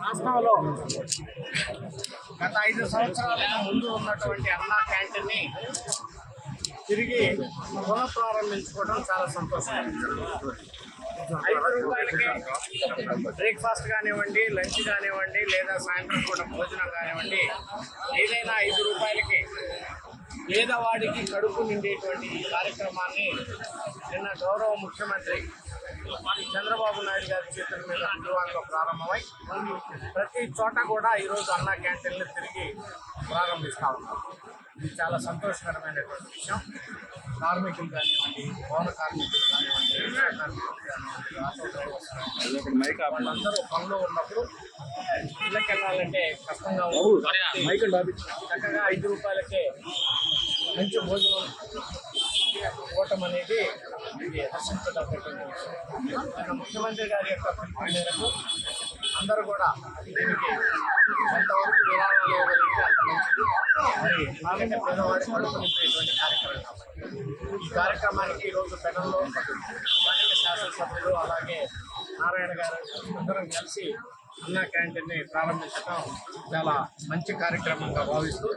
రాష్ట్రంలో గత 5 సంవత్సరాల ముందు ఉన్నటువంటి అన్నా క్యాంటీన్ని తిరిగి పునఃప్రారంభించుకోవడం చాలా సంతోషం. 5 రూపాయలకే బ్రేక్ఫాస్ట్ కానివ్వండి, లంచ్ కానివ్వండి, లేదా సాయంత్రం పూట భోజనం కానివ్వండి, ఏదైనా 5 రూపాయలకి పేదవాడికి కడుపు నిండేటువంటి ఈ కార్యక్రమాన్ని నిన్న గౌరవ ముఖ్యమంత్రి చంద్రబాబు నాయుడు గారి చేతుల మీద నిర్వహణలో ప్రారంభమై ప్రతి చోట కూడా ఈరోజు అన్నా క్యాంటీన్లు తిరిగి ప్రారంభిస్తూ ఉన్నారు. ఇది చాలా సంతోషకరమైనటువంటి విషయం. కార్మికులు కానివ్వండి, పౌర కార్మికులు కానివ్వండి, రిక్షా కార్మికులు కానివ్వండి, ఆటో డ్రైవర్స్ కానివ్వండి, వాళ్ళందరూ పనిలో ఉన్నప్పుడు ఇళ్ళకి వెళ్ళాలంటే కష్టంగా ఉంటుంది. చక్కగా 5 రూపాయలకే మంచి భోజనం ఇవ్వటం అనేది ఇది హర్షించదగ్గటువంటి విషయం. ముఖ్యమంత్రి గారి యొక్క పిలుపు మేరకు అందరూ కూడా దీనికి ఎంతవరకు విరాళాలు ఇవ్వగలిగితే అంత మంచిది. మరి అలాగే పేదవాడి కడుపు నింపేటువంటి కార్యక్రమం కాబట్టి ఈ కార్యక్రమానికి ఈరోజు పెనంలో స్థానిక శాసనసభ్యులు అలాగే నారాయణ గారు అందరం కలిసి అన్నా క్యాంటీన్ని ప్రారంభించడం చాలా మంచి కార్యక్రమంగా భావిస్తూ